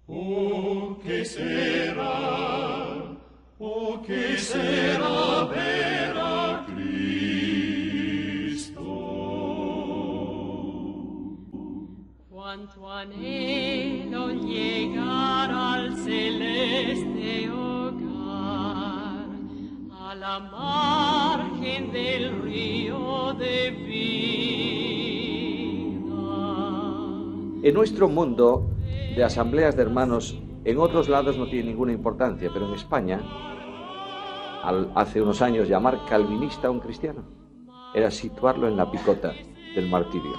Oh, qué será ver a Cristo. Cuánto anhelo llegar al celeste hogar, a la margen del río de vida. En nuestro mundo de asambleas de hermanos, en otros lados no tiene ninguna importancia, pero en España, hace unos años, llamar calvinista a un cristiano era situarlo en la picota del martirio.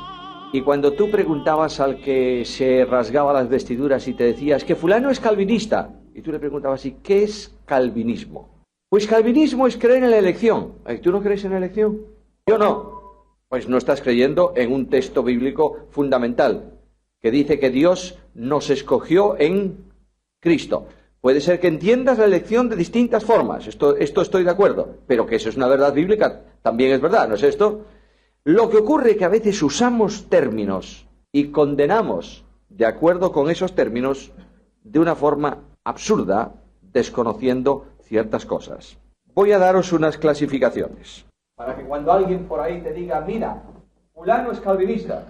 Y cuando tú preguntabas al que se rasgaba las vestiduras y te decía, es que fulano es calvinista, y tú le preguntabas, ¿y qué es calvinismo? Pues calvinismo es creer en la elección. ¿Tú no crees en la elección? Yo no. Pues no estás creyendo en un texto bíblico fundamental, que dice que Dios nos escogió en Cristo. Puede ser que entiendas la elección de distintas formas, esto estoy de acuerdo, pero que eso es una verdad bíblica, también es verdad, ¿no es esto? Lo que ocurre es que a veces usamos términos y condenamos de acuerdo con esos términos de una forma absurda, desconociendo ciertas cosas. Voy a daros unas clasificaciones, para que cuando alguien por ahí te diga, mira, fulano es calvinista,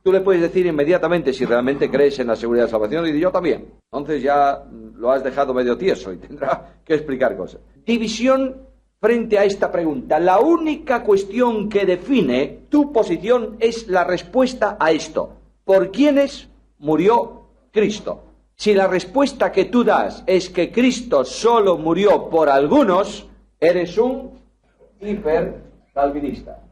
tú le puedes decir inmediatamente si realmente crees en la seguridad de salvación, y yo también. Entonces ya lo has dejado medio tieso y tendrá que explicar cosas. División frente a esta pregunta. La única cuestión que define tu posición es la respuesta a esto. ¿Por quiénes murió Cristo? Si la respuesta que tú das es que Cristo solo murió por algunos, eres un hipercalvinista.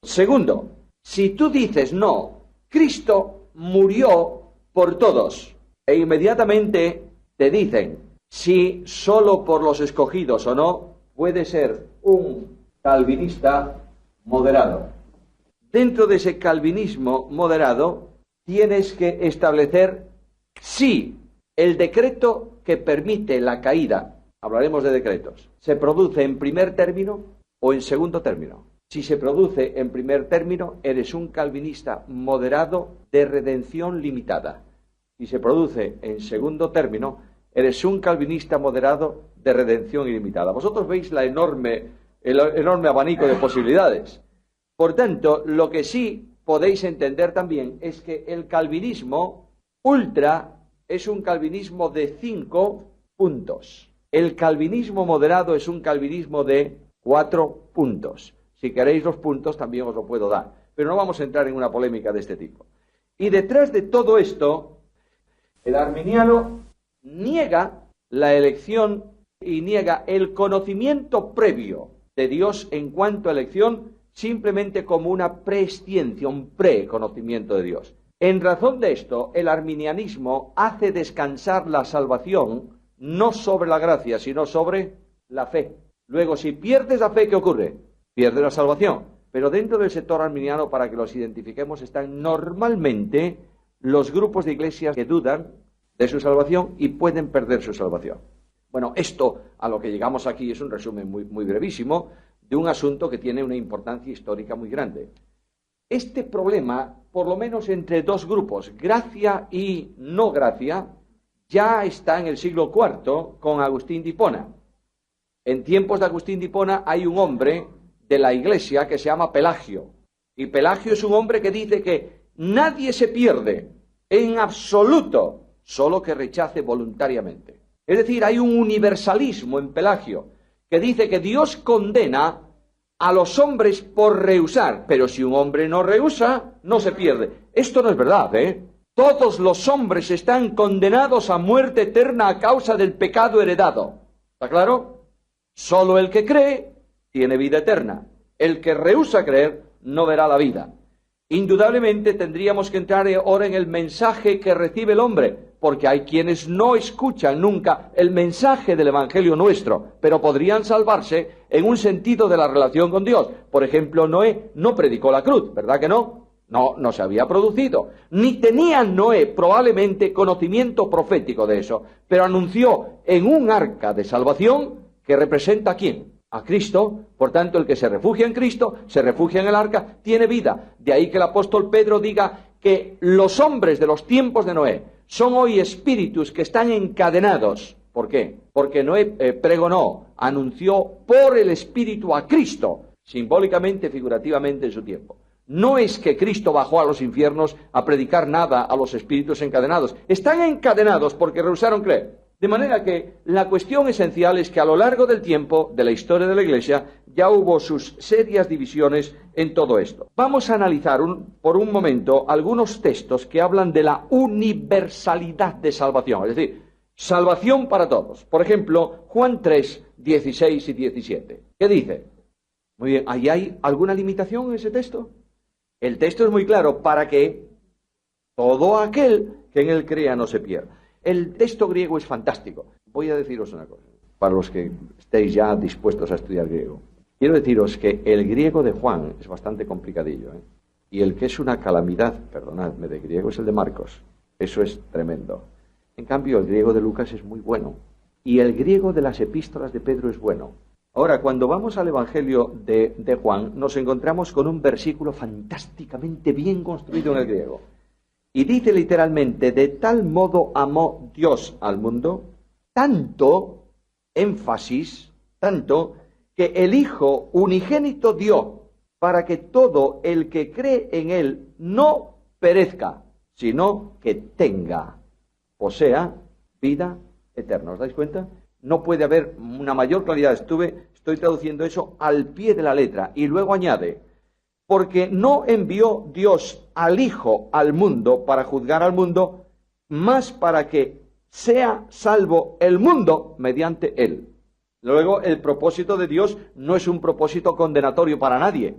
Segundo, si tú dices no, Cristo murió por todos, e inmediatamente te dicen si solo por los escogidos o no, puede ser un calvinista moderado. Dentro de ese calvinismo moderado, tienes que establecer si el decreto que permite la caída, hablaremos de decretos, se produce en primer término o en segundo término. Si se produce en primer término, eres un calvinista moderado de redención limitada. Si se produce en segundo término, eres un calvinista moderado de redención ilimitada. Vosotros veis el enorme abanico de posibilidades. Por tanto, lo que sí podéis entender también es que el calvinismo ultra es un calvinismo de 5 puntos. El calvinismo moderado es un calvinismo de 4 puntos. Si queréis los puntos, también os lo puedo dar. Pero no vamos a entrar en una polémica de este tipo. Y detrás de todo esto, el arminiano niega la elección y niega el conocimiento previo de Dios en cuanto a elección, simplemente como una presciencia, un preconocimiento de Dios. En razón de esto, el arminianismo hace descansar la salvación no sobre la gracia, sino sobre la fe. Luego, si pierdes la fe, ¿qué ocurre? Pierde la salvación. Pero dentro del sector arminiano, para que los identifiquemos, están normalmente los grupos de iglesias que dudan de su salvación y pueden perder su salvación. Bueno, esto a lo que llegamos aquí es un resumen muy brevísimo de un asunto que tiene una importancia histórica muy grande. Este problema, por lo menos entre dos grupos, gracia y no gracia, ya está en el siglo IV con Agustín de Hipona. En tiempos de Agustín de Hipona hay un hombre de la iglesia que se llama Pelagio. Y Pelagio es un hombre que dice que nadie se pierde en absoluto, solo que rechace voluntariamente. Es decir, hay un universalismo en Pelagio que dice que Dios condena a los hombres por rehusar, pero si un hombre no rehúsa, no se pierde. Esto no es verdad, ¿eh? Todos los hombres están condenados a muerte eterna a causa del pecado heredado. ¿Está claro? Solo el que cree tiene vida eterna. El que rehúsa creer no verá la vida. Indudablemente tendríamos que entrar ahora en el mensaje que recibe el hombre, porque hay quienes no escuchan nunca el mensaje del Evangelio nuestro, pero podrían salvarse en un sentido de la relación con Dios. Por ejemplo, Noé no predicó la cruz, ¿verdad que no? No se había producido. Ni tenía Noé probablemente conocimiento profético de eso, pero anunció en un arca de salvación que representa ¿a quién? A Cristo. Por tanto, el que se refugia en Cristo, se refugia en el arca, tiene vida. De ahí que el apóstol Pedro diga que los hombres de los tiempos de Noé son hoy espíritus que están encadenados. ¿Por qué? Porque Noé pregonó, anunció por el Espíritu a Cristo, simbólicamente, figurativamente en su tiempo. No es que Cristo bajó a los infiernos a predicar nada a los espíritus encadenados. Están encadenados porque rehusaron creer. De manera que la cuestión esencial es que a lo largo del tiempo, de la historia de la Iglesia, ya hubo sus serias divisiones en todo esto. Vamos a analizar por un momento algunos textos que hablan de la universalidad de salvación, es decir, salvación para todos. Por ejemplo, Juan 3, 16 y 17. ¿Qué dice? Muy bien, ¿ahí hay alguna limitación en ese texto? El texto es muy claro, para que todo aquel que en él crea no se pierda. El texto griego es fantástico. Voy a deciros una cosa, para los que estéis ya dispuestos a estudiar griego. Quiero deciros que el griego de Juan es bastante complicadillo, ¿eh? Y el que es una calamidad, perdonadme, de griego es el de Marcos. Eso es tremendo. En cambio, el griego de Lucas es muy bueno. Y el griego de las epístolas de Pedro es bueno. Ahora, cuando vamos al Evangelio de Juan, nos encontramos con un versículo fantásticamente bien construido en el griego. Y dice literalmente, de tal modo amó Dios al mundo, tanto, énfasis, tanto, que el Hijo unigénito dio, para que todo el que cree en Él no perezca, sino que tenga, o sea, vida eterna. ¿Os dais cuenta? No puede haber una mayor claridad. Estoy traduciendo eso al pie de la letra. Y luego añade, porque no envió Dios al Hijo al mundo para juzgar al mundo, más para que sea salvo el mundo mediante Él. Luego, el propósito de Dios no es un propósito condenatorio para nadie.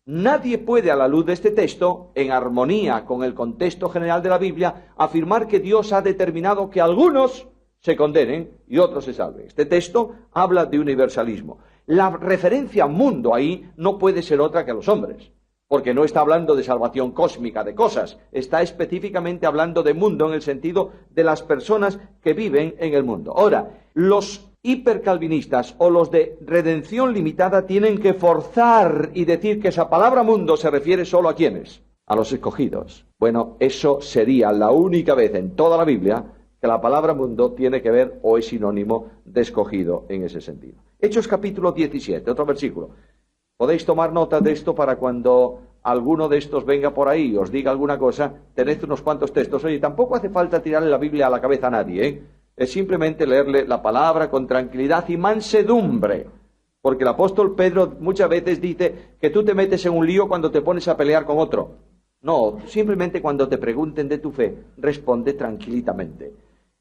Nadie puede, a la luz de este texto, en armonía con el contexto general de la Biblia, afirmar que Dios ha determinado que algunos se condenen y otros se salven. Este texto habla de universalismo. La referencia mundo ahí no puede ser otra que a los hombres, porque no está hablando de salvación cósmica, de cosas. Está específicamente hablando de mundo en el sentido de las personas que viven en el mundo. Ahora, los hipercalvinistas o los de redención limitada tienen que forzar y decir que esa palabra mundo se refiere solo a ¿quiénes? A los escogidos. Bueno, eso sería la única vez en toda la Biblia que la palabra mundo tiene que ver o es sinónimo de escogido en ese sentido. Hechos capítulo 17, otro versículo. Podéis tomar nota de esto para cuando alguno de estos venga por ahí y os diga alguna cosa, tened unos cuantos textos. Oye, tampoco hace falta tirarle la Biblia a la cabeza a nadie, ¿eh? Es simplemente leerle la palabra con tranquilidad y mansedumbre. Porque el apóstol Pedro muchas veces dice que tú te metes en un lío cuando te pones a pelear con otro. No, simplemente cuando te pregunten de tu fe, responde tranquilitamente.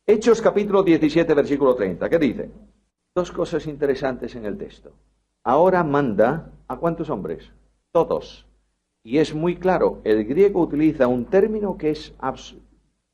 Hechos capítulo 17, versículo 30. ¿Qué dice? Dos cosas interesantes en el texto. Ahora manda, ¿a cuántos hombres? Todos. Y es muy claro, el griego utiliza un término que es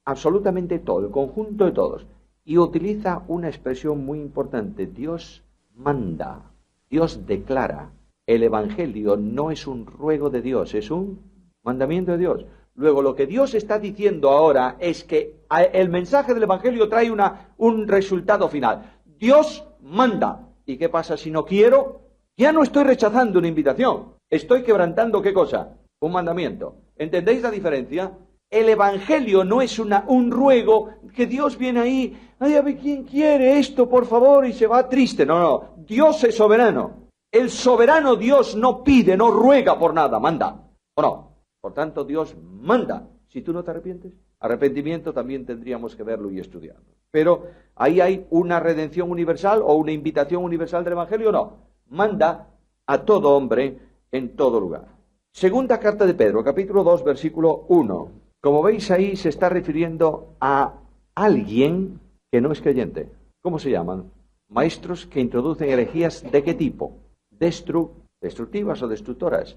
absolutamente todo, el conjunto de todos. Y utiliza una expresión muy importante. Dios manda, Dios declara. El Evangelio no es un ruego de Dios, es un mandamiento de Dios. Luego, lo que Dios está diciendo ahora es que el mensaje del Evangelio trae un resultado final. Dios manda. ¿Y qué pasa si no quiero? Ya no estoy rechazando una invitación. Estoy quebrantando, ¿qué cosa? Un mandamiento. ¿Entendéis la diferencia? El Evangelio no es un ruego que Dios viene ahí, ay, a ver quién quiere esto, por favor, y se va triste. No, no, Dios es soberano. El soberano Dios no pide, no ruega por nada, manda. ¿O no? Por tanto, Dios manda. Si tú no te arrepientes, arrepentimiento también tendríamos que verlo y estudiarlo. Pero ahí hay una redención universal o una invitación universal del Evangelio, no. Manda a todo hombre en todo lugar. Segunda carta de Pedro, capítulo 2, versículo 1. Como veis ahí se está refiriendo a alguien que no es creyente. ¿Cómo se llaman? Maestros que introducen herejías ¿de qué tipo? Destructivas o destructoras.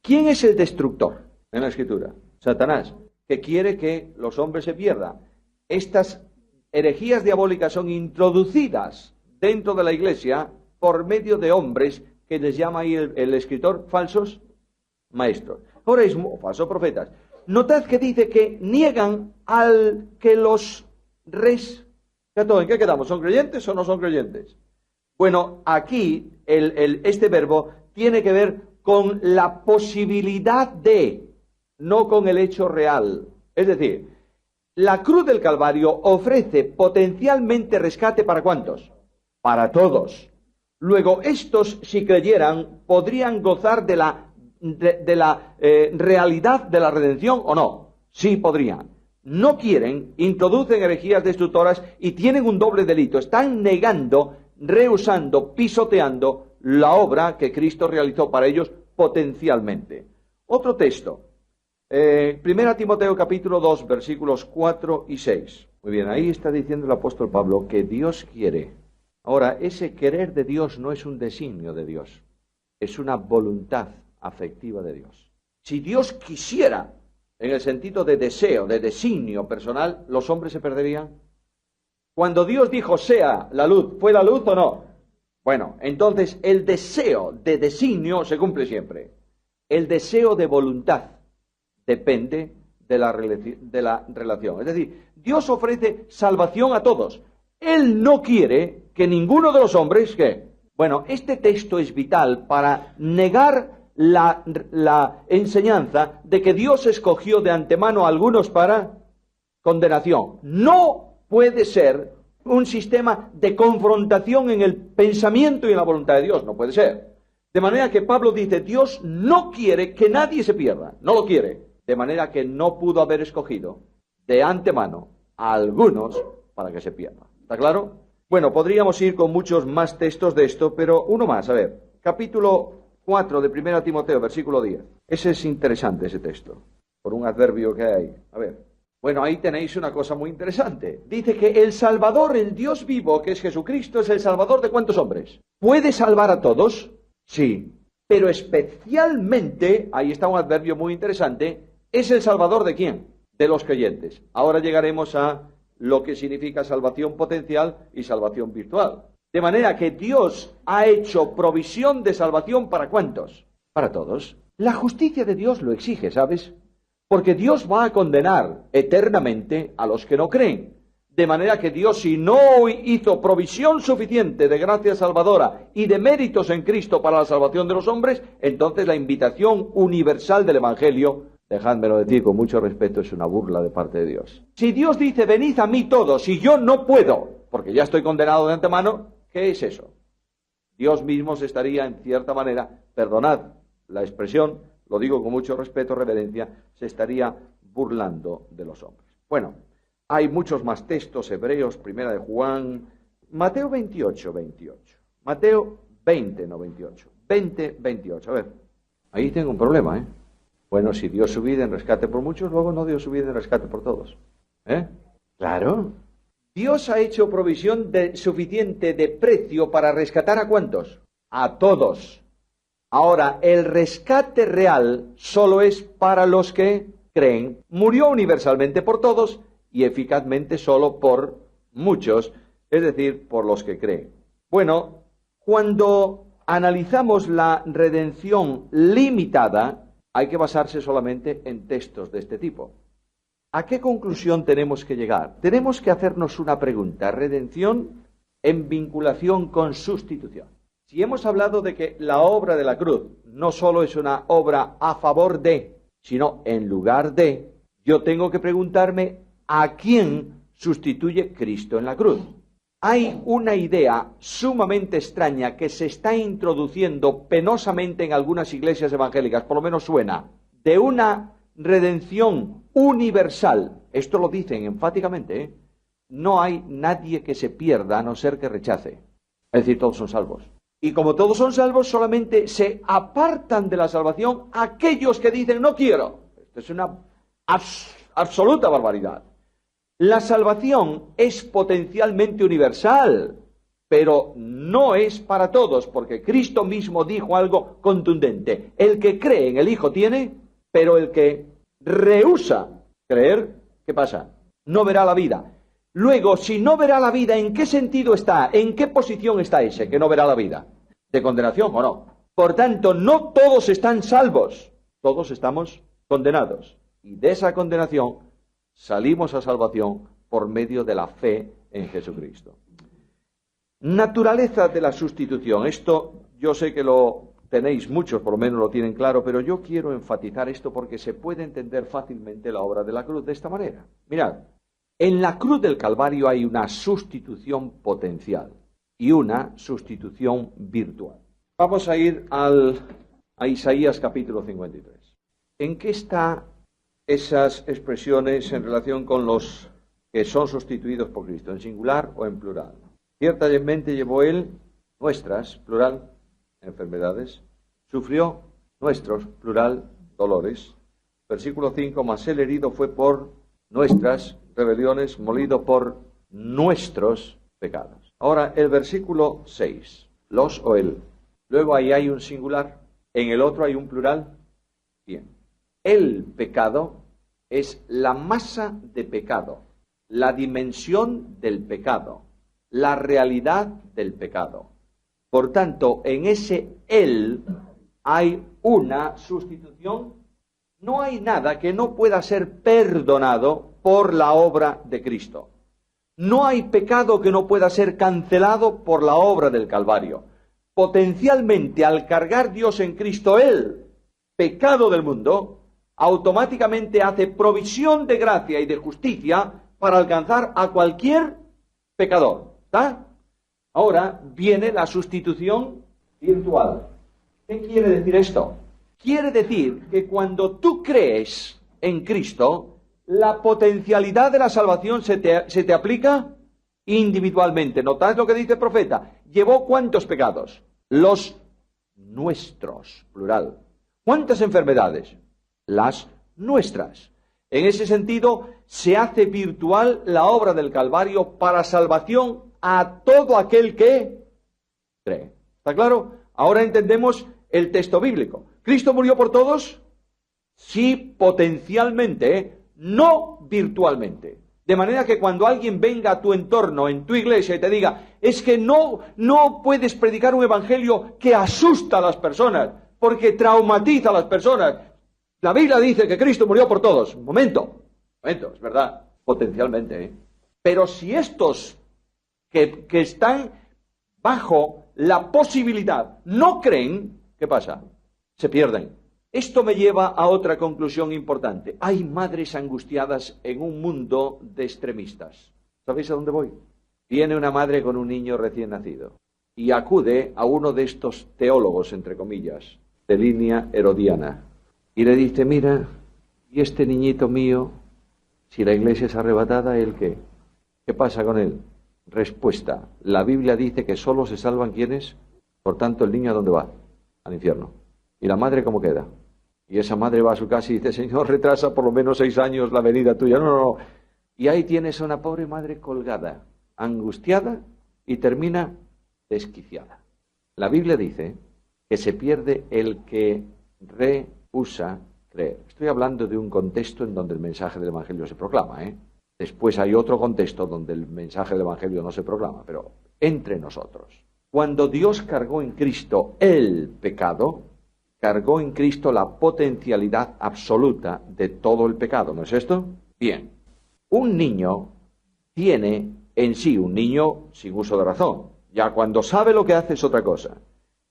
¿Quién es el destructor en la Escritura? Satanás, que quiere que los hombres se pierdan. Estas herejías diabólicas son introducidas dentro de la Iglesia por medio de hombres que les llama ahí el escritor falsos maestros. Ahora es falsos profetas. Notad que dice que niegan al que los rescató. ¿En qué quedamos? ¿Son creyentes o no son creyentes? Bueno, aquí este verbo tiene que ver con la posibilidad de, no con el hecho real. Es decir, La cruz del Calvario ofrece potencialmente rescate ¿para cuántos? Para todos. Luego, estos, si creyeran, podrían gozar de la realidad de la redención o no. Sí podrían. No quieren, introducen herejías destructoras y tienen un doble delito. Están negando, rehusando, pisoteando la obra que Cristo realizó para ellos potencialmente. Otro texto. 1 Timoteo capítulo 2, versículos 4 y 6. Muy bien, ahí está diciendo el apóstol Pablo que Dios quiere. Ahora, ese querer de Dios no es un designio de Dios, es una voluntad afectiva de Dios. Si Dios quisiera, en el sentido de deseo, de designio personal, ¿los hombres se perderían? Cuando Dios dijo sea la luz, ¿fue la luz o no? Bueno, entonces el deseo de designio se cumple siempre. El deseo de voluntad depende de la relación. Es decir, Dios ofrece salvación a todos. Él no quiere que ninguno de los hombres, ¿qué? Bueno, este texto es vital para negar la enseñanza de que Dios escogió de antemano a algunos para condenación. No puede ser un sistema de confrontación en el pensamiento y en la voluntad de Dios. No puede ser. De manera que Pablo dice, Dios no quiere que nadie se pierda. No lo quiere. De manera que no pudo haber escogido de antemano a algunos para que se pierdan. ¿Está claro? Bueno, podríamos ir con muchos más textos de esto, pero uno más. A ver, capítulo 4 de 1 Timoteo, versículo 10. Ese es interesante, ese texto, por un adverbio que hay. A ver. Bueno, ahí tenéis una cosa muy interesante. Dice que el Salvador, el Dios vivo, que es Jesucristo, es el Salvador de ¿cuántos hombres? ¿Puede salvar a todos? Sí. Pero especialmente, ahí está un adverbio muy interesante, ¿es el Salvador de quién? De los creyentes. Ahora llegaremos a lo que significa salvación potencial y salvación virtual. De manera que Dios ha hecho provisión de salvación ¿para cuántos? Para todos. La justicia de Dios lo exige, ¿sabes? Porque Dios va a condenar eternamente a los que no creen. De manera que Dios, si no hizo provisión suficiente de gracia salvadora y de méritos en Cristo para la salvación de los hombres, entonces la invitación universal del Evangelio, dejádmelo decir con mucho respeto, es una burla de parte de Dios. Si Dios dice, venid a mí todos, y yo no puedo, porque ya estoy condenado de antemano, ¿qué es eso? Dios mismo se estaría, en cierta manera, perdonad la expresión, lo digo con mucho respeto, reverencia, se estaría burlando de los hombres. Bueno, hay muchos más textos, Hebreos, Primera de Juan, Mateo 28, 28. Mateo 20, no 28. 20, 28. A ver, ahí tengo un problema, ¿eh? Bueno, si dio su vida en rescate por muchos, luego no dio su vida en rescate por todos. Claro. Dios ha hecho provisión suficiente de precio para rescatar ¿a cuántos? A todos. Ahora, el rescate real solo es para los que creen. Murió universalmente por todos y eficazmente solo por muchos, es decir, por los que creen. Bueno, cuando analizamos la redención limitada, hay que basarse solamente en textos de este tipo. ¿A qué conclusión tenemos que llegar? Tenemos que hacernos una pregunta. Redención en vinculación con sustitución. Si hemos hablado de que la obra de la cruz no solo es una obra a favor de, sino en lugar de, yo tengo que preguntarme ¿a quién sustituye Cristo en la cruz? Hay una idea sumamente extraña que se está introduciendo penosamente en algunas iglesias evangélicas, por lo menos suena, de una redención universal. Esto lo dicen enfáticamente, ¿eh? No hay nadie que se pierda a no ser que rechace. Es decir, todos son salvos. Y como todos son salvos, solamente se apartan de la salvación aquellos que dicen no quiero. Esto es una absoluta barbaridad. La salvación es potencialmente universal, pero no es para todos, porque Cristo mismo dijo algo contundente. El que cree en el Hijo tiene, pero el que rehúsa creer, ¿qué pasa? No verá la vida. Luego, si no verá la vida, ¿en qué sentido está? ¿En qué posición está ese que no verá la vida? ¿De condenación o no? Por tanto, no todos están salvos, todos estamos condenados. Y de esa condenación salimos a salvación por medio de la fe en Jesucristo. Naturaleza de la sustitución. Esto yo sé que lo tenéis muchos, por lo menos lo tienen claro, pero yo quiero enfatizar esto porque se puede entender fácilmente la obra de la cruz de esta manera. Mirad, En la cruz del Calvario hay una sustitución potencial y una sustitución virtual. Vamos a ir a Isaías capítulo 53. ¿En qué están esas expresiones en relación con los que son sustituidos por Cristo? ¿En singular o en plural? Ciertamente llevó Él nuestras, plural, enfermedades, sufrió nuestros, plural, dolores. Versículo 5, mas Él herido fue por nuestras rebeliones, molido por nuestros pecados. Ahora, el versículo 6, los o él. Luego ahí hay un singular, en el otro hay un plural. Bien. El pecado es la masa de pecado, la dimensión del pecado, la realidad del pecado. Por tanto, en ese él hay una sustitución. No hay nada que no pueda ser perdonado por la obra de Cristo. No hay pecado que no pueda ser cancelado por la obra del Calvario. Potencialmente, al cargar Dios en Cristo el pecado del mundo, automáticamente hace provisión de gracia y de justicia para alcanzar a cualquier pecador. ¿Está? Ahora viene la sustitución virtual. ¿Qué quiere decir esto? Quiere decir que cuando tú crees en Cristo, la potencialidad de la salvación se te aplica individualmente. ¿Notad lo que dice el profeta? ¿Llevó cuántos pecados? Los nuestros, plural. ¿Cuántas enfermedades? Las nuestras. En ese sentido, se hace virtual la obra del Calvario para salvación a todo aquel que cree. ¿Está claro? Ahora entendemos el texto bíblico. ¿Cristo murió por todos? Sí, potencialmente, no virtualmente. De manera que cuando alguien venga a tu entorno, en tu iglesia, y te diga, es que no puedes predicar un evangelio que asusta a las personas, porque traumatiza a las personas. La Biblia dice que Cristo murió por todos. Momento, es verdad, potencialmente. Pero si estos que están bajo la posibilidad no creen, ¿qué pasa? Se pierden. Esto me lleva a otra conclusión importante. Hay madres angustiadas en un mundo de extremistas. ¿Sabéis a dónde voy? Viene una madre con un niño recién nacido y acude a uno de estos teólogos, entre comillas, de línea herodiana, y le dice, mira, ¿y este niñito mío, si la iglesia es arrebatada, él qué? ¿Qué pasa con él? Respuesta, la Biblia dice que solo se salvan quienes, por tanto, el niño ¿a dónde va? Al infierno. ¿Y la madre cómo queda? Y esa madre va a su casa y dice, Señor, retrasa por lo menos 6 años la venida tuya. No. Y ahí tienes a una pobre madre colgada, angustiada y termina desquiciada. La Biblia dice que se pierde el que rehúsa creer. Estoy hablando de un contexto en donde el mensaje del Evangelio se proclama, Después hay otro contexto donde el mensaje del Evangelio no se proclama, pero entre nosotros. Cuando Dios cargó en Cristo el pecado, cargó en Cristo la potencialidad absoluta de todo el pecado, ¿no es esto? Bien, un niño tiene en sí, un niño sin uso de razón, ya cuando sabe lo que hace es otra cosa.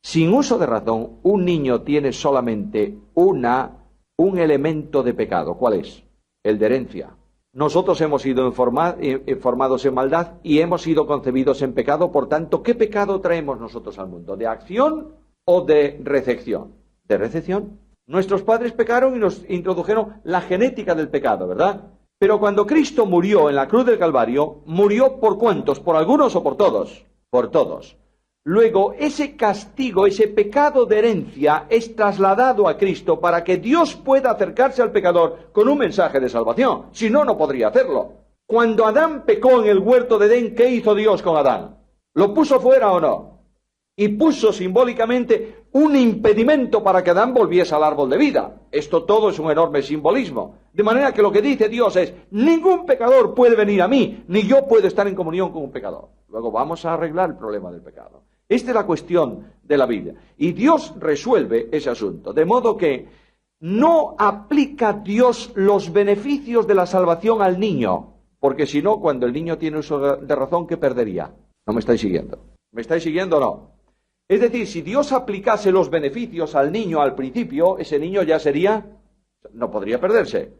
Sin uso de razón, un niño tiene solamente un elemento de pecado. ¿Cuál es? El de herencia. Nosotros hemos sido formados en maldad y hemos sido concebidos en pecado. Por tanto, ¿qué pecado traemos nosotros al mundo? ¿De acción o de recepción? De recepción. Nuestros padres pecaron y nos introdujeron la genética del pecado, ¿verdad? Pero cuando Cristo murió en la cruz del Calvario, ¿murió por cuántos? ¿Por algunos o por todos? Por todos. Luego, ese castigo, ese pecado de herencia es trasladado a Cristo para que Dios pueda acercarse al pecador con un mensaje de salvación. Si no, no podría hacerlo. Cuando Adán pecó en el huerto de Edén, ¿qué hizo Dios con Adán? ¿Lo puso fuera o no? Y puso simbólicamente un impedimento para que Adán volviese al árbol de vida. Esto todo es un enorme simbolismo. De manera que lo que dice Dios es, ningún pecador puede venir a mí, ni yo puedo estar en comunión con un pecador. Luego vamos a arreglar el problema del pecado. Esta es la cuestión de la Biblia. Y Dios resuelve ese asunto. De modo que no aplica Dios los beneficios de la salvación al niño. Porque si no, cuando el niño tiene uso de razón, ¿qué perdería? ¿No me estáis siguiendo? ¿Me estáis siguiendo o no? Es decir, si Dios aplicase los beneficios al niño al principio, ese niño ya no podría perderse.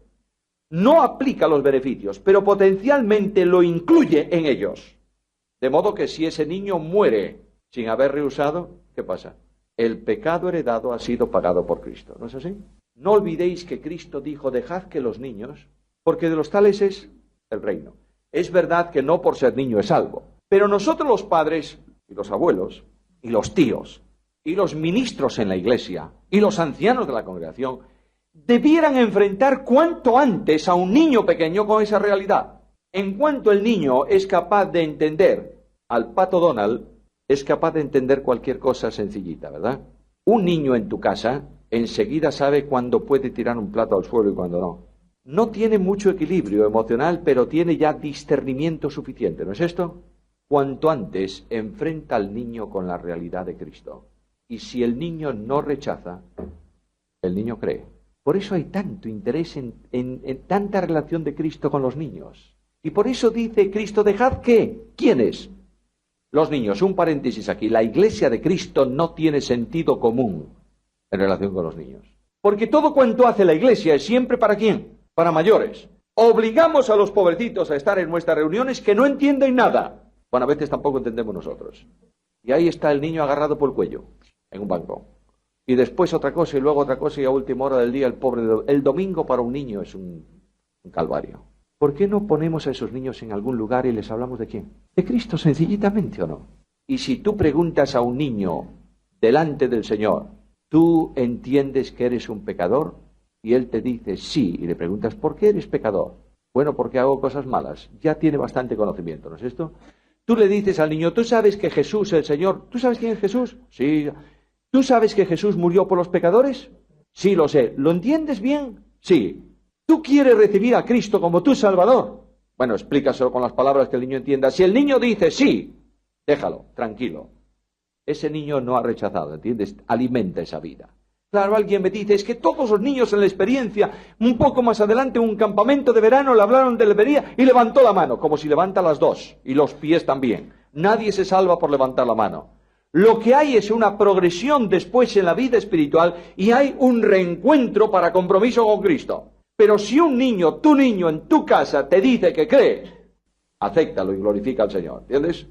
no aplica los beneficios, pero potencialmente lo incluye en ellos. De modo que si ese niño muere sin haber rehusado, ¿qué pasa? El pecado heredado ha sido pagado por Cristo, ¿no es así? No olvidéis que Cristo dijo, dejad que los niños, porque de los tales es el reino. Es verdad que no por ser niño es salvo, pero nosotros los padres y los abuelos y los tíos y los ministros en la iglesia y los ancianos de la congregación debieran enfrentar cuanto antes a un niño pequeño con esa realidad. En cuanto el niño es capaz de entender al Pato Donald, es capaz de entender cualquier cosa sencillita, ¿verdad? Un niño en tu casa enseguida sabe cuándo puede tirar un plato al suelo y cuándo no. No tiene mucho equilibrio emocional, pero tiene ya discernimiento suficiente, ¿no es esto? Cuanto antes enfrenta al niño con la realidad de Cristo. Y si el niño no rechaza, el niño cree. Por eso hay tanto interés en tanta relación de Cristo con los niños. Y por eso dice Cristo, dejad que, ¿quiénes? Los niños. Un paréntesis aquí. La iglesia de Cristo no tiene sentido común en relación con los niños. Porque todo cuanto hace la iglesia es siempre ¿para quién? Para mayores. Obligamos a los pobrecitos a estar en nuestras reuniones que no entienden nada. Bueno, a veces tampoco entendemos nosotros. Y ahí está el niño agarrado por el cuello, en un banco. Y después otra cosa, y luego otra cosa, y a última hora del día el pobre... El domingo para un niño es un calvario. ¿Por qué no ponemos a esos niños en algún lugar y les hablamos de quién? De Cristo, sencillitamente, ¿o no? Y si tú preguntas a un niño delante del Señor, ¿tú entiendes que eres un pecador? Y él te dice sí, y le preguntas, ¿por qué eres pecador? Bueno, porque hago cosas malas. Ya tiene bastante conocimiento, ¿no es esto? Tú le dices al niño, ¿tú sabes que Jesús, el Señor, ¿tú sabes quién es Jesús? Sí. ¿Tú sabes que Jesús murió por los pecadores? Sí, lo sé. ¿Lo entiendes bien? Sí. ¿Tú quieres recibir a Cristo como tu Salvador? Bueno, explícaselo con las palabras que el niño entienda. Si el niño dice sí, déjalo, tranquilo. Ese niño no ha rechazado, ¿entiendes? Alimenta esa vida. Claro, alguien me dice, es que todos los niños en la experiencia, un poco más adelante, en un campamento de verano, le hablaron de levería y levantó la mano, como si levanta las dos, y los pies también. Nadie se salva por levantar la mano. Lo que hay es una progresión después en la vida espiritual y hay un reencuentro para compromiso con Cristo. Pero si un niño, tu niño en tu casa te dice que cree, acéptalo y glorifica al Señor, ¿entiendes?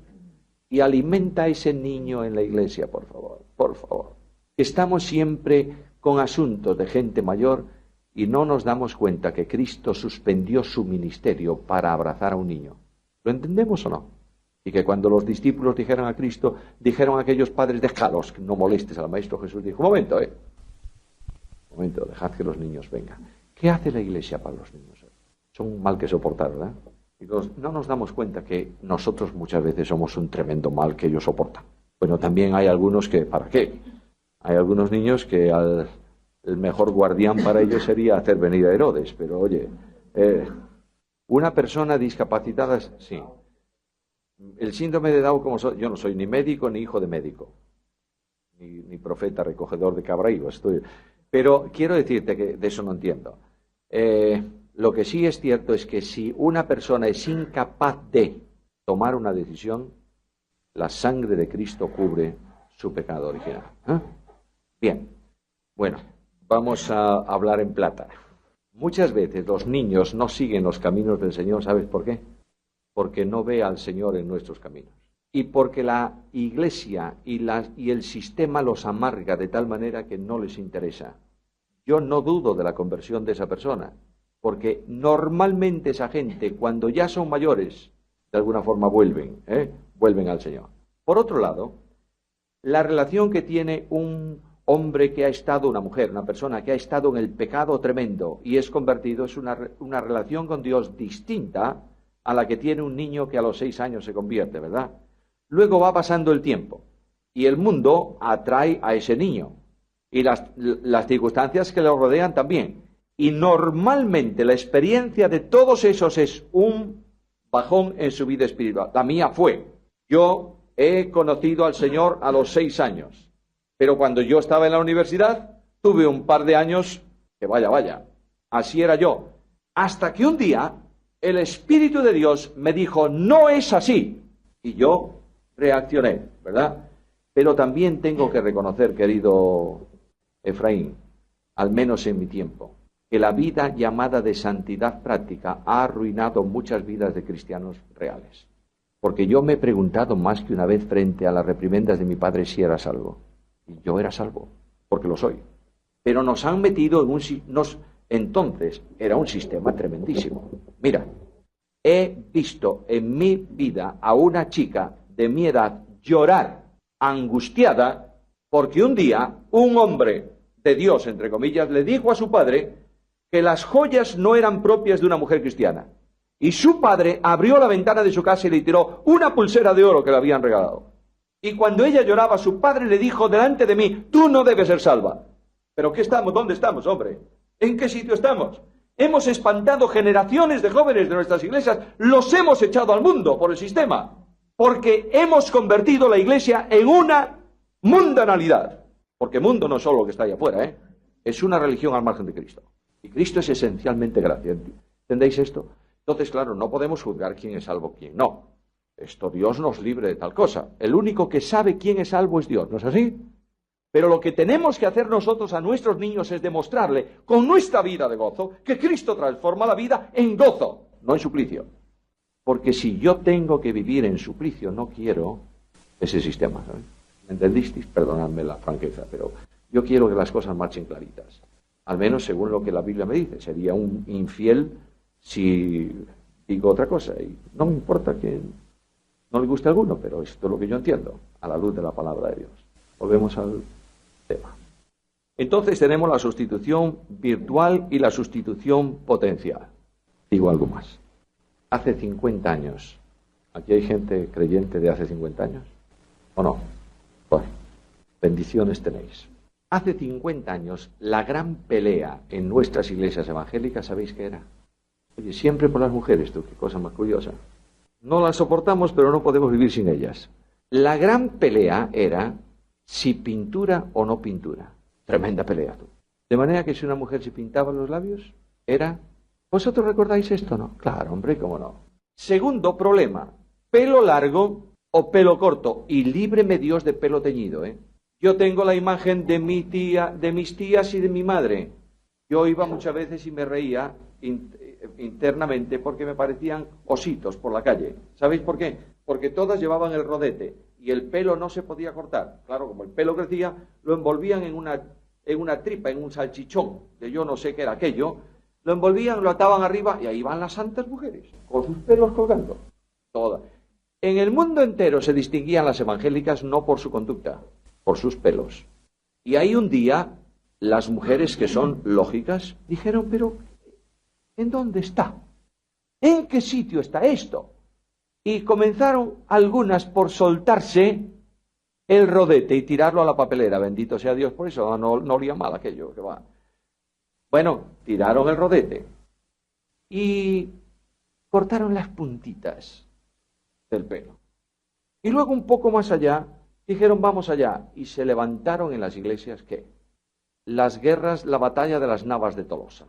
Y alimenta a ese niño en la iglesia, por favor, por favor. Estamos siempre con asuntos de gente mayor y no nos damos cuenta que Cristo suspendió su ministerio para abrazar a un niño. ¿Lo entendemos o no? Y que cuando los discípulos dijeron a Cristo, dijeron a aquellos padres, déjalos, no molestes al Maestro Jesús. Dijo, un momento, dejad que los niños vengan. ¿Qué hace la iglesia para los niños? Son un mal que soportar, ¿verdad? Y no nos damos cuenta que nosotros muchas veces somos un tremendo mal que ellos soportan. Bueno, también hay algunos que, ¿para qué? Hay algunos niños que el mejor guardián para ellos sería hacer venir a Herodes. Pero oye, una persona discapacitada, sí. El síndrome de Down, yo no soy ni médico ni hijo de médico, ni profeta recogedor de cabraíos. Pero quiero decirte que de eso no entiendo. Lo que sí es cierto es que si una persona es incapaz de tomar una decisión, la sangre de Cristo cubre su pecado original. Bien, bueno, vamos a hablar en plata. Muchas veces los niños no siguen los caminos del Señor, ¿sabes por qué? Porque no ve al Señor en nuestros caminos. Y porque la iglesia y el sistema los amarga de tal manera que no les interesa. Yo no dudo de la conversión de esa persona, porque normalmente esa gente, cuando ya son mayores, de alguna forma vuelven al Señor. Por otro lado, la relación que tiene un hombre que ha estado, una mujer, una persona que ha estado en el pecado tremendo y es convertido, es una relación con Dios distinta a la que tiene un niño que a los 6 años se convierte, ¿verdad? Luego va pasando el tiempo y el mundo atrae a ese niño y las circunstancias que lo rodean también. Y normalmente la experiencia de todos esos es un bajón en su vida espiritual. La mía fue, yo he conocido al Señor a los 6 años. Pero cuando yo estaba en la universidad, tuve un par de años que vaya, así era yo. Hasta que un día, el Espíritu de Dios me dijo, no es así. Y yo reaccioné, ¿verdad? Pero también tengo que reconocer, querido Efraín, al menos en mi tiempo, que la vida llamada de santidad práctica ha arruinado muchas vidas de cristianos reales. Porque yo me he preguntado más que una vez frente a las reprimendas de mi padre si era salvo. Y yo era salvo, porque lo soy. Pero nos han metido en entonces era un sistema tremendísimo. Mira, he visto en mi vida a una chica de mi edad llorar angustiada porque un día un hombre de Dios, entre comillas, le dijo a su padre que las joyas no eran propias de una mujer cristiana. Y su padre abrió la ventana de su casa y le tiró una pulsera de oro que le habían regalado. Y cuando ella lloraba, su padre le dijo delante de mí, tú no debes ser salva. ¿Pero qué estamos? ¿Dónde estamos, hombre? ¿En qué sitio estamos? Hemos espantado generaciones de jóvenes de nuestras iglesias, los hemos echado al mundo por el sistema, porque hemos convertido la iglesia en una mundanalidad. Porque mundo no es solo lo que está allá afuera, es una religión al margen de Cristo. Y Cristo es esencialmente gracia. ¿Entendéis esto? Entonces, claro, no podemos juzgar quién es salvo, quién no. Esto Dios nos libre de tal cosa. El único que sabe quién es salvo es Dios, ¿no es así? Pero lo que tenemos que hacer nosotros a nuestros niños es demostrarle con nuestra vida de gozo que Cristo transforma la vida en gozo, no en suplicio. Porque si yo tengo que vivir en suplicio, no quiero ese sistema, ¿sabes? ¿Me entendisteis? Perdonadme la franqueza, pero yo quiero que las cosas marchen claritas. Al menos según lo que la Biblia me dice. Sería un infiel si digo otra cosa. Y no me importa que no le guste a alguno, pero esto es lo que yo entiendo, a la luz de la palabra de Dios. Volvemos al tema. Entonces tenemos la sustitución virtual y la sustitución potencial. Digo algo más. Hace 50 años, ¿aquí hay gente creyente de hace 50 años? ¿O no? Bueno, bendiciones tenéis. Hace 50 años, la gran pelea en nuestras iglesias evangélicas, ¿sabéis qué era? Oye, siempre por las mujeres, tú, qué cosa más curiosa. No las soportamos, pero no podemos vivir sin ellas. La gran pelea era si pintura o no pintura. Tremenda pelea, tú. De manera que si una mujer se pintaba los labios, era... ¿Vosotros recordáis esto, no? Claro, hombre, cómo no. Segundo problema, pelo largo o pelo corto. Y líbreme Dios de pelo teñido, ¿eh? Yo tengo la imagen de mi tía, de mis tías y de mi madre. Yo iba muchas veces y me reía internamente porque me parecían ositos por la calle. ¿Sabéis por qué? Porque todas llevaban el rodete y el pelo no se podía cortar. Claro, como el pelo crecía, lo envolvían en una tripa, en un salchichón, que yo no sé qué era aquello. Lo envolvían, lo ataban arriba y ahí van las santas mujeres, con sus pelos colgando. Todas. En el mundo entero se distinguían las evangélicas no por su conducta, por sus pelos. Y ahí un día, las mujeres que son lógicas dijeron, pero ¿en dónde está? ¿En qué sitio está esto? Y comenzaron algunas por soltarse el rodete y tirarlo a la papelera. Bendito sea Dios por eso, no olía mal aquello que va. Bueno, tiraron el rodete y cortaron las puntitas del pelo. Y luego un poco más allá, dijeron vamos allá. Y se levantaron en las iglesias, ¿qué? Las guerras, la batalla de las Navas de Tolosa.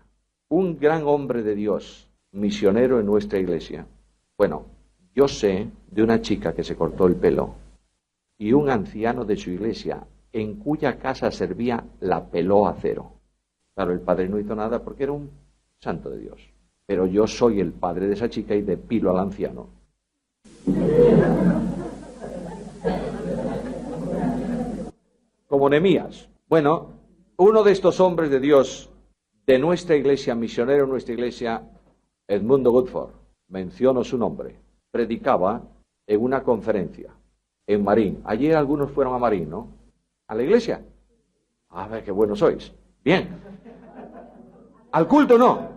Un gran hombre de Dios, misionero en nuestra iglesia. Bueno, yo sé de una chica que se cortó el pelo y un anciano de su iglesia en cuya casa servía la peló a cero. Claro, el padre no hizo nada porque era un santo de Dios. Pero yo soy el padre de esa chica y depilo al anciano. Como Nehemías. Bueno, uno de estos hombres de Dios de nuestra iglesia, misionero en nuestra iglesia, Edmundo Woodford, menciono su nombre, predicaba en una conferencia en Marín. Ayer algunos fueron a Marín, ¿no? ¿A la iglesia? A ver, qué buenos sois. Bien. ¿Al culto no?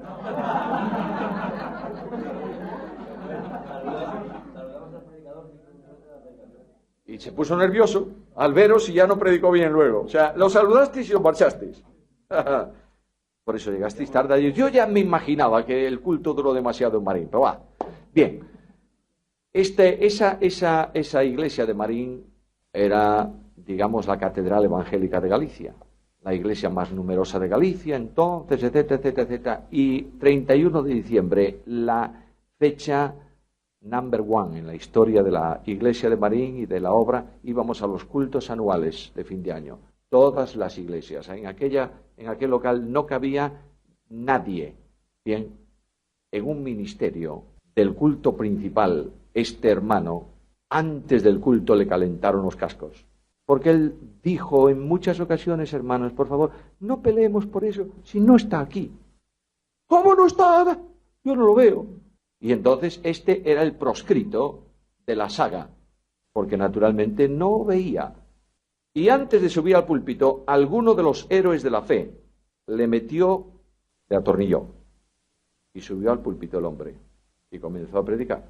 Y se puso nervioso al veros y ya no predicó bien luego. O sea, lo saludasteis y os marchasteis. Por eso llegasteis tarde ayer. Yo ya me imaginaba que el culto duró demasiado en Marín, pero va. Bien. Esa iglesia de Marín era, digamos, la catedral evangélica de Galicia. La iglesia más numerosa de Galicia, entonces, etcétera, etcétera, etcétera. Y 31 de diciembre, la fecha number one en la historia de la iglesia de Marín y de la obra, íbamos a los cultos anuales de fin de año. Todas las iglesias. En aquel local no cabía nadie. Bien, en un ministerio del culto principal, este hermano, antes del culto le calentaron los cascos. Porque él dijo en muchas ocasiones, hermanos, por favor, no peleemos por eso si no está aquí. ¿Cómo no está? Yo no lo veo. Y entonces este era el proscrito de la saga, porque naturalmente no veía. Y antes de subir al púlpito, alguno de los héroes de la fe le atornilló. Y subió al púlpito el hombre y comenzó a predicar.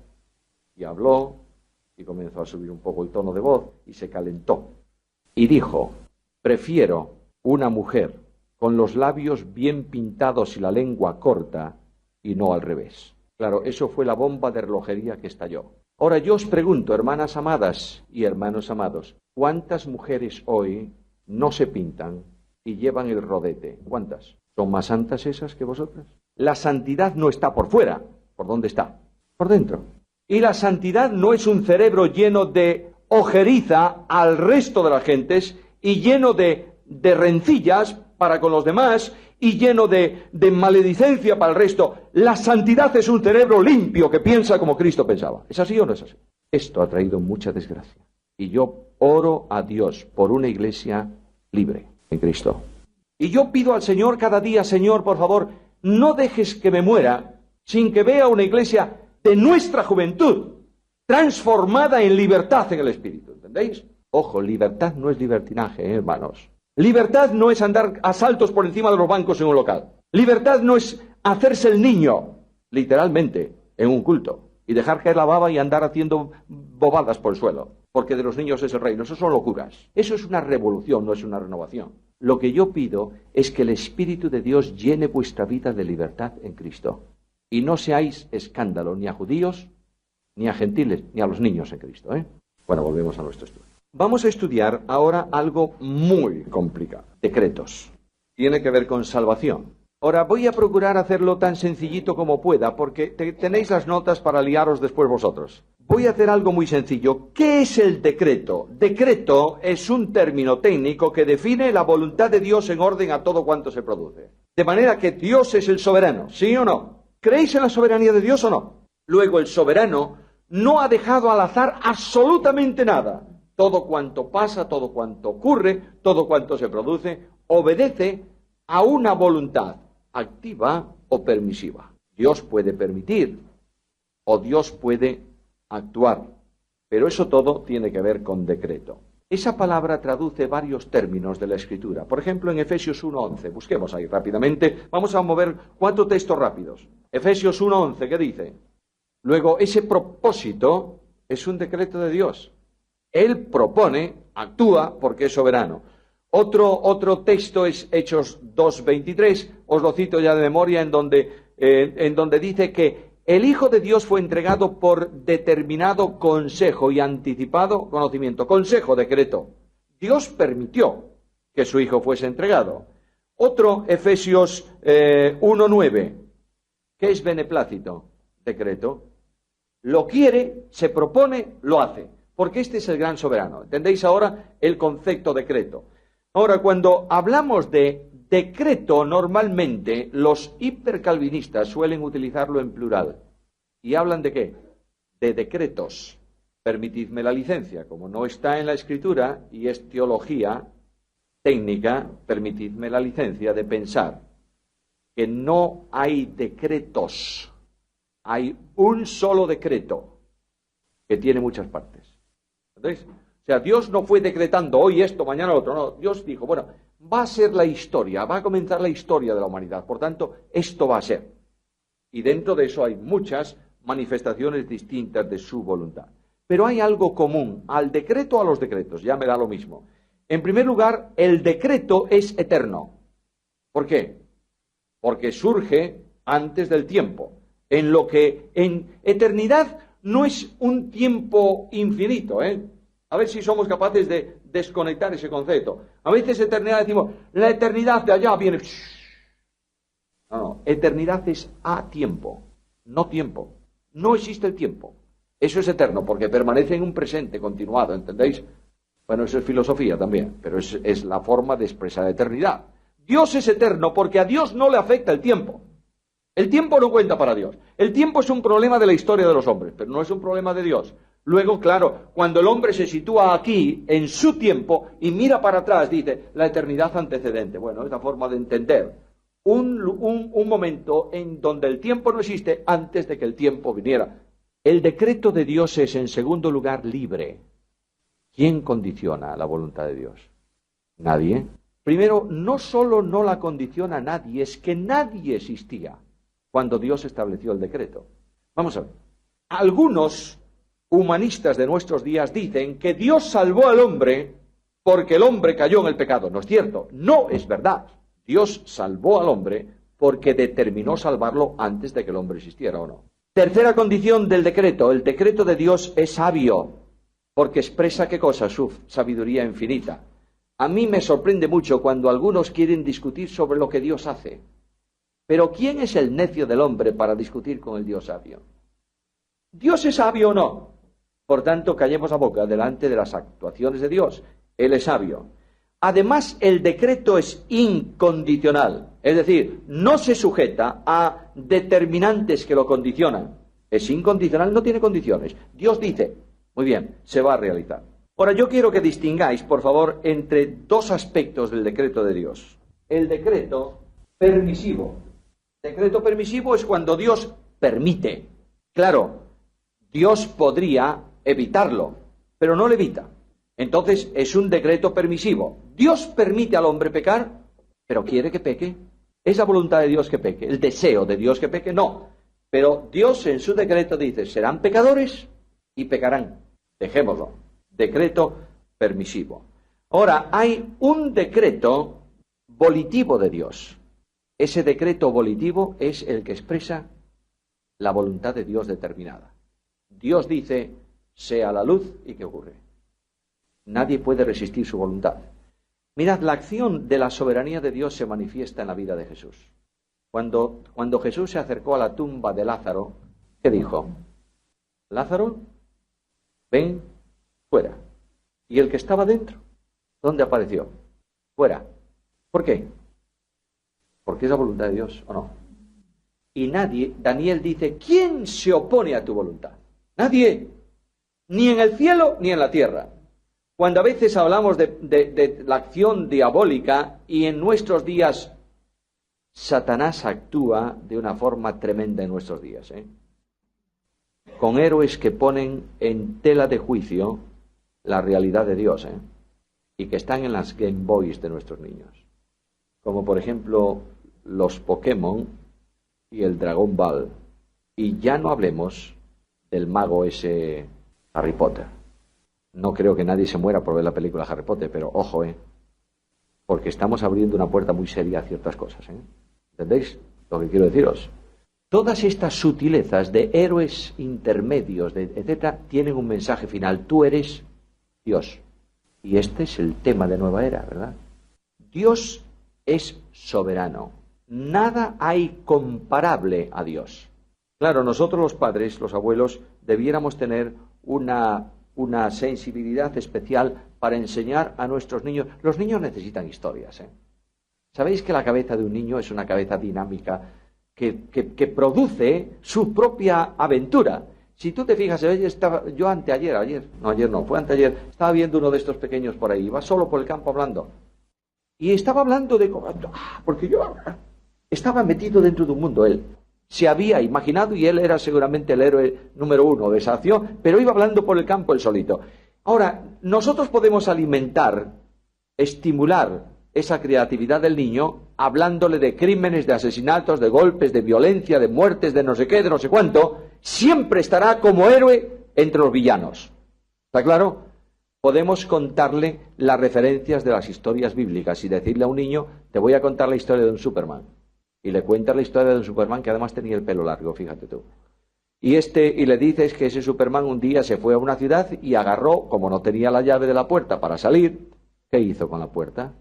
Y habló y comenzó a subir un poco el tono de voz y se calentó. Y dijo, prefiero una mujer con los labios bien pintados y la lengua corta y no al revés. Claro, eso fue la bomba de relojería que estalló. Ahora yo os pregunto, hermanas amadas y hermanos amados, ¿cuántas mujeres hoy no se pintan y llevan el rodete? ¿Cuántas? ¿Son más santas esas que vosotras? La santidad no está por fuera. ¿Por dónde está? Por dentro. Y la santidad no es un cerebro lleno de ojeriza al resto de las gentes y lleno de rencillas para con los demás y lleno de maledicencia para el resto. La santidad es un cerebro limpio que piensa como Cristo pensaba. ¿Es así o no es así? Esto ha traído mucha desgracia. Y yo oro a Dios por una iglesia libre en Cristo. Y yo pido al Señor cada día, Señor, por favor, no dejes que me muera sin que vea una iglesia de nuestra juventud transformada en libertad en el Espíritu. ¿Entendéis? Ojo, libertad no es libertinaje, hermanos. Libertad no es andar a saltos por encima de los bancos en un local. Libertad no es hacerse el niño, literalmente, en un culto, y dejar caer la baba y andar haciendo bobadas por el suelo, porque de los niños es el reino. Eso son locuras. Eso es una revolución, no es una renovación. Lo que yo pido es que el Espíritu de Dios llene vuestra vida de libertad en Cristo. Y no seáis escándalo ni a judíos, ni a gentiles, ni a los niños en Cristo. Bueno, volvemos a nuestro estudio. Vamos a estudiar ahora algo muy complicado. Decretos. Tiene que ver con salvación. Ahora, voy a procurar hacerlo tan sencillito como pueda, porque tenéis las notas para liaros después vosotros. Voy a hacer algo muy sencillo. ¿Qué es el decreto? Decreto es un término técnico que define la voluntad de Dios en orden a todo cuanto se produce. De manera que Dios es el soberano, ¿sí o no? ¿Creéis en la soberanía de Dios o no? Luego, el soberano no ha dejado al azar absolutamente nada. Todo cuanto pasa, todo cuanto ocurre, todo cuanto se produce, obedece a una voluntad activa o permisiva. Dios puede permitir o Dios puede actuar, pero eso todo tiene que ver con decreto. Esa palabra traduce varios términos de la Escritura. Por ejemplo, en Efesios 1:11, busquemos ahí rápidamente, vamos a mover 4 textos rápidos. Efesios 1:11, ¿qué dice? Luego, ese propósito es un decreto de Dios. Él propone, actúa porque es soberano. Otro texto es Hechos 2:23, os lo cito ya de memoria, en donde dice que el Hijo de Dios fue entregado por determinado consejo y anticipado conocimiento. Consejo, decreto. Dios permitió que su Hijo fuese entregado. Otro, Efesios 1:9. ¿Qué es beneplácito? Decreto. Lo quiere, se propone, lo hace. Porque este es el gran soberano. ¿Entendéis ahora el concepto decreto? Ahora, cuando hablamos de decreto, normalmente los hipercalvinistas suelen utilizarlo en plural. ¿Y hablan de qué? De decretos. Permitidme la licencia. Como no está en la Escritura y es teología técnica, permitidme la licencia de pensar que no hay decretos. Hay un solo decreto que tiene muchas partes. ¿Entendéis? O sea, Dios no fue decretando hoy esto, mañana lo otro. No, Dios dijo, bueno, va a ser la historia, va a comenzar la historia de la humanidad. Por tanto, esto va a ser. Y dentro de eso hay muchas manifestaciones distintas de su voluntad. Pero hay algo común al decreto, a los decretos, ya me da lo mismo. En primer lugar, el decreto es eterno. ¿Por qué? Porque surge antes del tiempo. En lo que en eternidad no es un tiempo infinito, A ver si somos capaces de desconectar ese concepto. A veces eternidad decimos, la eternidad de allá viene... No, eternidad es a tiempo, no tiempo. No existe el tiempo. Eso es eterno, porque permanece en un presente continuado, ¿entendéis? Bueno, eso es filosofía también, pero es la forma de expresar eternidad. Dios es eterno porque a Dios no le afecta el tiempo. El tiempo no cuenta para Dios. El tiempo es un problema de la historia de los hombres, pero no es un problema de Dios. Luego, claro, cuando el hombre se sitúa aquí, en su tiempo, y mira para atrás, dice, la eternidad antecedente. Bueno, es la forma de entender un momento en donde el tiempo no existe antes de que el tiempo viniera. El decreto de Dios es, en segundo lugar, libre. ¿Quién condiciona la voluntad de Dios? Nadie. Primero, no solo no la condiciona nadie, es que nadie existía cuando Dios estableció el decreto. Vamos a ver. Algunos humanistas de nuestros días dicen que Dios salvó al hombre porque el hombre cayó en el pecado. No es cierto, no es verdad. Dios salvó al hombre porque determinó salvarlo antes de que el hombre existiera o no. Tercera condición del decreto. El decreto de Dios es sabio porque expresa ¿qué cosa? Su sabiduría infinita. A mí me sorprende mucho cuando algunos quieren discutir sobre lo que Dios hace. Pero ¿quién es el necio del hombre para discutir con el Dios sabio? ¿Dios es sabio o no? Por tanto, callemos la boca delante de las actuaciones de Dios. Él es sabio. Además, el decreto es incondicional. Es decir, no se sujeta a determinantes que lo condicionan. Es incondicional, no tiene condiciones. Dios dice, muy bien, se va a realizar. Ahora, yo quiero que distingáis, por favor, entre dos aspectos del decreto de Dios. El decreto permisivo. Decreto permisivo es cuando Dios permite. Claro, Dios podría evitarlo, pero no lo evita. Entonces, es un decreto permisivo. Dios permite al hombre pecar, pero quiere que peque. ¿Es la voluntad de Dios que peque? ¿El deseo de Dios que peque? No. Pero Dios en su decreto dice, serán pecadores y pecarán. Dejémoslo. Decreto permisivo. Ahora, hay un decreto volitivo de Dios. Ese decreto volitivo es el que expresa la voluntad de Dios determinada. Dios dice, sea la luz, ¿y qué ocurre? Nadie puede resistir su voluntad. Mirad, la acción de la soberanía de Dios se manifiesta en la vida de Jesús. Cuando Jesús se acercó a la tumba de Lázaro, ¿qué dijo? Lázaro, ven fuera. ¿Y el que estaba dentro? ¿Dónde apareció? Fuera. ¿Por qué? Porque es la voluntad de Dios, ¿o no? Y nadie, Daniel dice, ¿quién se opone a tu voluntad? Nadie. Ni en el cielo ni en la tierra. Cuando a veces hablamos de la acción diabólica y en nuestros días Satanás actúa de una forma tremenda en nuestros días, con héroes que ponen en tela de juicio la realidad de Dios, y que están en las Game Boys de nuestros niños. Como por ejemplo los Pokémon y el Dragon Ball. Y ya no hablemos del mago ese Harry Potter. No creo que nadie se muera por ver la película Harry Potter, pero ojo, porque estamos abriendo una puerta muy seria a ciertas cosas, ¿Entendéis lo que quiero deciros? Todas estas sutilezas de héroes intermedios, etcétera, tienen un mensaje final. Tú eres Dios. Y este es el tema de Nueva Era, ¿verdad? Dios es soberano. Nada hay comparable a Dios. Claro, nosotros los padres, los abuelos, debiéramos tener una sensibilidad especial para enseñar a nuestros niños. Los niños necesitan historias, ¿Sabéis que la cabeza de un niño es una cabeza dinámica que produce su propia aventura? Si tú te fijas, yo anteayer, fue anteayer, estaba viendo uno de estos pequeños por ahí, iba solo por el campo hablando. Y estaba hablando porque yo estaba metido dentro de un mundo, él se había imaginado y él era seguramente el héroe número 1 de esa acción, pero iba hablando por el campo él solito. Ahora, nosotros podemos alimentar, estimular esa creatividad del niño hablándole de crímenes, de asesinatos, de golpes, de violencia, de muertes, de no sé qué, de no sé cuánto. Siempre estará como héroe entre los villanos. ¿Está claro? Podemos contarle las referencias de las historias bíblicas y decirle a un niño, te voy a contar la historia de un Superman. Y le cuentas la historia de un Superman que además tenía el pelo largo, fíjate tú. Y le dices que ese Superman un día se fue a una ciudad y agarró, como no tenía la llave de la puerta para salir, ¿qué hizo con la puerta?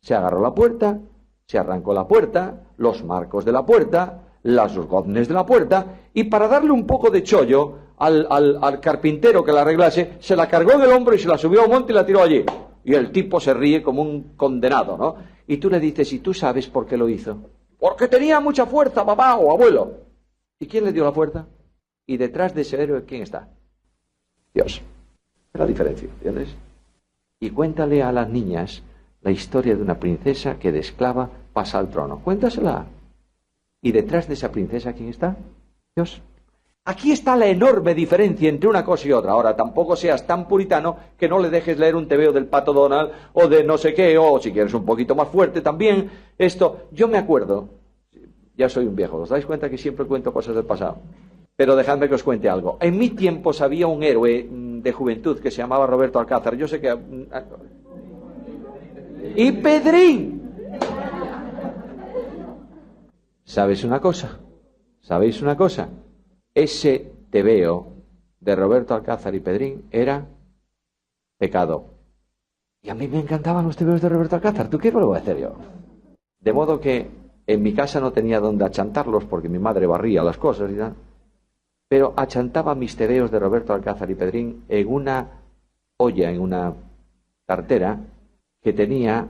Se agarró la puerta, se arrancó la puerta, los marcos de la puerta, los goznes de la puerta, y para darle un poco de chollo al carpintero que la arreglase, se la cargó en el hombro y se la subió a un monte y la tiró allí. Y el tipo se ríe como un condenado, ¿no? Y tú le dices, ¿y tú sabes por qué lo hizo? Porque tenía mucha fuerza, papá o abuelo. ¿Y quién le dio la fuerza? Y detrás de ese héroe, ¿quién está? Dios. Es la diferencia, ¿entiendes? Y cuéntale a las niñas la historia de una princesa que de esclava pasa al trono. Cuéntasela. Y detrás de esa princesa, ¿quién está? Dios. Aquí está la enorme diferencia entre una cosa y otra. Ahora, tampoco seas tan puritano que no le dejes leer un tebeo del Pato Donald o de no sé qué, o si quieres un poquito más fuerte también. Esto, yo me acuerdo, ya soy un viejo, ¿os dais cuenta que siempre cuento cosas del pasado? Pero dejadme que os cuente algo. En mi tiempo había un héroe de juventud que se llamaba Roberto Alcázar. Yo sé que... ¡Y Pedrín! ¿Sabéis una cosa? Ese tebeo de Roberto Alcázar y Pedrín era pecado. Y a mí me encantaban los tebeos de Roberto Alcázar. ¿Tú qué lo voy a hacer yo? De modo que en mi casa no tenía donde achantarlos porque mi madre barría las cosas y tal. Pero achantaba mis tebeos de Roberto Alcázar y Pedrín en una olla, en una cartera que tenía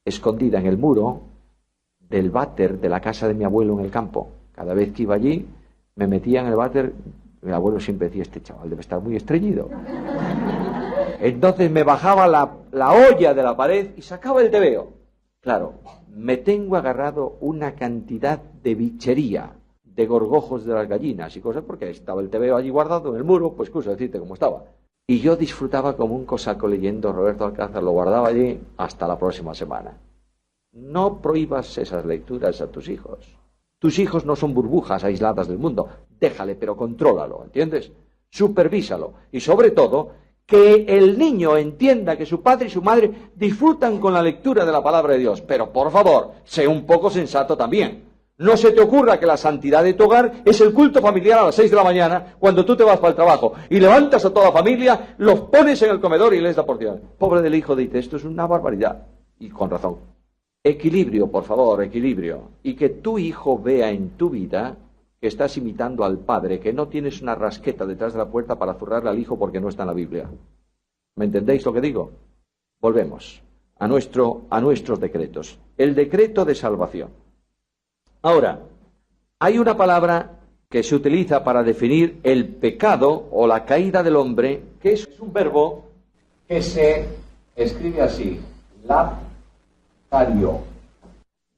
escondida en el muro del váter de la casa de mi abuelo en el campo. Cada vez que iba allí, me metía en el váter. Mi abuelo siempre decía, este chaval debe estar muy estreñido. Entonces me bajaba la olla de la pared y sacaba el tebeo. Claro, me tengo agarrado una cantidad de bichería, de gorgojos de las gallinas y cosas, porque estaba el tebeo allí guardado en el muro, pues cosa decirte cómo estaba. Y yo disfrutaba como un cosaco leyendo Roberto Alcázar, lo guardaba allí hasta la próxima semana. No prohíbas esas lecturas a tus hijos. Tus hijos no son burbujas aisladas del mundo. Déjale, pero contrólalo, ¿entiendes? Supervísalo. Y sobre todo, que el niño entienda que su padre y su madre disfrutan con la lectura de la palabra de Dios. Pero, por favor, sé un poco sensato también. No se te ocurra que la santidad de tu hogar es el culto familiar a las 6 de la mañana cuando tú te vas para el trabajo y levantas a toda la familia, los pones en el comedor y les da porción. Pobre del hijo, dice, esto es una barbaridad. Y con razón. Equilibrio, por favor, equilibrio. Y que tu hijo vea en tu vida que estás imitando al padre, que no tienes una rasqueta detrás de la puerta para zurrarle al hijo porque no está en la Biblia. ¿Me entendéis lo que digo? Volvemos a nuestros decretos. El decreto de salvación. Ahora, hay una palabra que se utiliza para definir el pecado o la caída del hombre, que es un verbo que se escribe así, lapsario.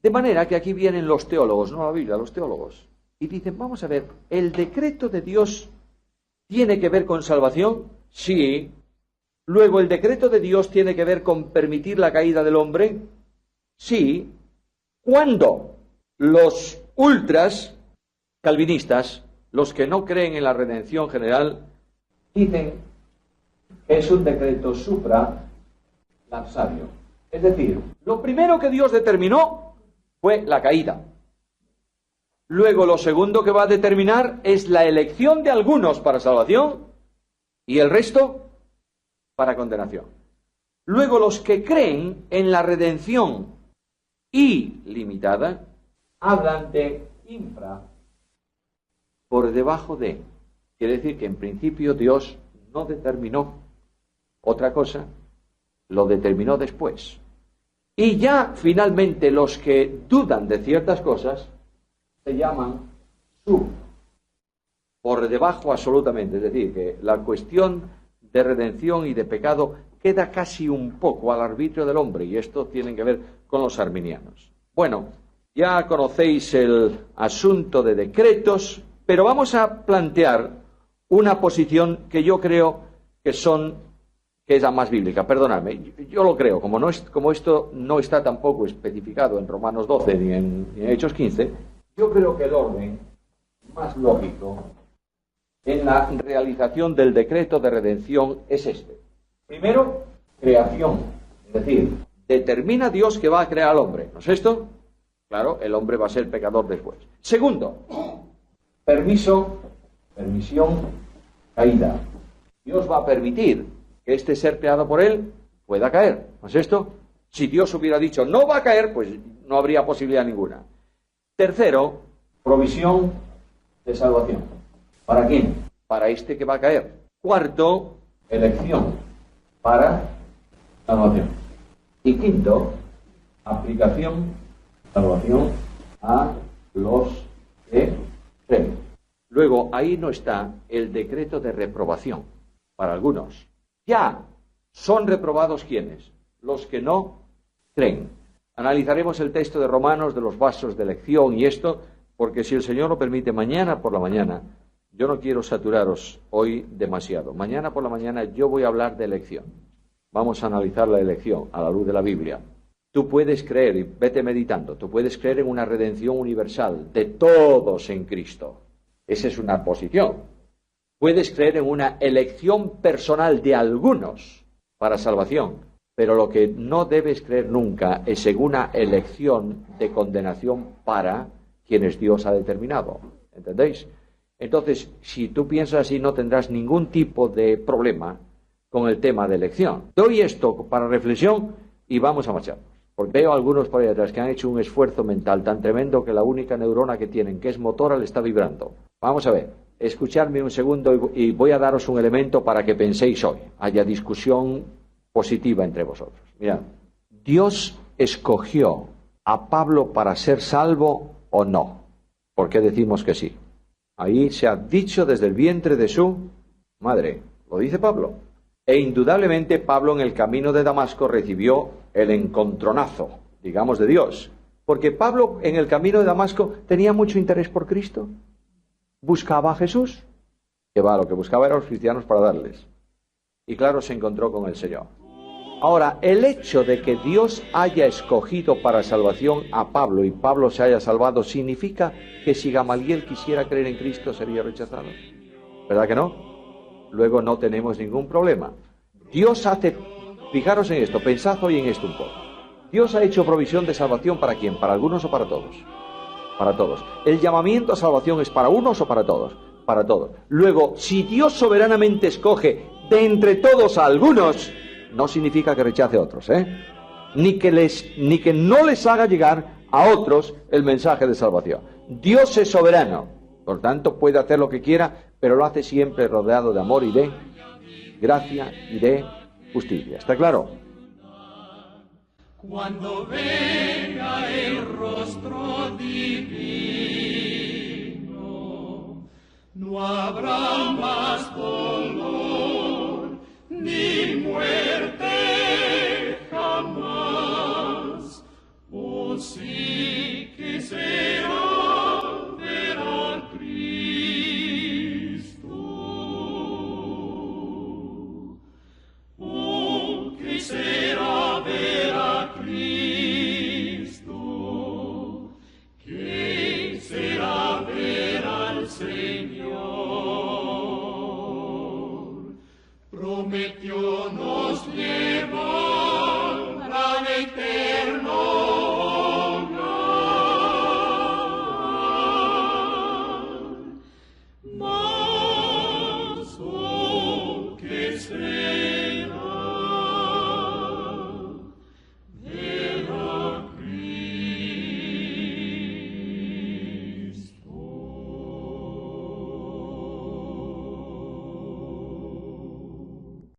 De manera que aquí vienen los teólogos, no la Biblia, los teólogos, y dicen, vamos a ver, ¿el decreto de Dios tiene que ver con salvación? Sí. Luego, ¿el decreto de Dios tiene que ver con permitir la caída del hombre? Sí. ¿Cuándo? Los ultras calvinistas, los que no creen en la redención general, dicen que es un decreto supralapsario. Es decir, lo primero que Dios determinó fue la caída. Luego, lo segundo que va a determinar es la elección de algunos para salvación y el resto para condenación. Luego, los que creen en la redención ilimitada hablan de infra, por debajo de. Quiere decir que en principio Dios no determinó otra cosa, lo determinó después. Y ya finalmente los que dudan de ciertas cosas se llaman sub, por debajo absolutamente. Es decir, que la cuestión de redención y de pecado queda casi un poco al arbitrio del hombre, y esto tiene que ver con los arminianos. Bueno, ya conocéis el asunto de decretos, pero vamos a plantear una posición que yo creo que es la más bíblica. Perdonadme, yo lo creo, como esto no está tampoco especificado en Romanos 12 ni en Hechos 15, yo creo que el orden más lógico en la realización del decreto de redención es este. Primero, creación, es decir, determina Dios que va a crear al hombre, ¿no es esto? Claro, el hombre va a ser pecador después. Segundo, permisión, caída. Dios va a permitir que este ser creado por él pueda caer, ¿no es esto? Si Dios hubiera dicho no va a caer, pues no habría posibilidad ninguna. Tercero, provisión de salvación. ¿Para quién? Para este que va a caer. Cuarto, elección. Para salvación. Y quinto, aplicación, salvación a los que creen. Luego, ahí no está el decreto de reprobación para algunos. Ya son reprobados ¿quiénes? Los que no creen. Analizaremos el texto de Romanos de los vasos de elección y esto, porque si el Señor lo permite, mañana por la mañana, yo no quiero saturaros hoy demasiado. Mañana por la mañana yo voy a hablar de elección. Vamos a analizar la elección a la luz de la Biblia. Tú puedes creer, y vete meditando, tú puedes creer en una redención universal de todos en Cristo. Esa es una posición. Puedes creer en una elección personal de algunos para salvación, pero lo que no debes creer nunca es en una elección de condenación para quienes Dios ha determinado. ¿Entendéis? Entonces, si tú piensas así, no tendrás ningún tipo de problema con el tema de elección. Doy esto para reflexión y vamos a marchar. Porque veo a algunos por ahí atrás que han hecho un esfuerzo mental tan tremendo que la única neurona que tienen, que es motora, le está vibrando. Vamos a ver, escuchadme un segundo y voy a daros un elemento para que penséis hoy. Haya discusión positiva entre vosotros. Mirad, ¿Dios escogió a Pablo para ser salvo o no? ¿Por qué decimos que sí? Ahí se ha dicho desde el vientre de su madre. Lo dice Pablo. E indudablemente Pablo en el camino de Damasco recibió el encontronazo, digamos, de Dios. Porque Pablo en el camino de Damasco tenía mucho interés por Cristo. Buscaba a Jesús. Que va, lo que buscaba eran los cristianos para darles. Y claro, se encontró con el Señor. Ahora, el hecho de que Dios haya escogido para salvación a Pablo y Pablo se haya salvado, ¿significa que si Gamaliel quisiera creer en Cristo sería rechazado? ¿Verdad que no? Luego no tenemos ningún problema. Dios hace, fijaros en esto, pensad hoy en esto un poco. Dios ha hecho provisión de salvación ¿para quién? ¿Para algunos o para todos? Para todos. ¿El llamamiento a salvación es para unos o para todos? Para todos. Luego, si Dios soberanamente escoge de entre todos a algunos, no significa que rechace a otros, ni que no les haga llegar a otros el mensaje de salvación. Dios es soberano, por tanto puede hacer lo que quiera, pero lo hace siempre rodeado de amor y de gracia y de justicia. ¿Está claro? Cuando venga el rostro divino, no habrá más dolor ni muerte jamás. Oh, sí que será ver a Cristo. Oh, que será ver a Cristo. Que será ver al Señor. Prometió nos llevar al eterno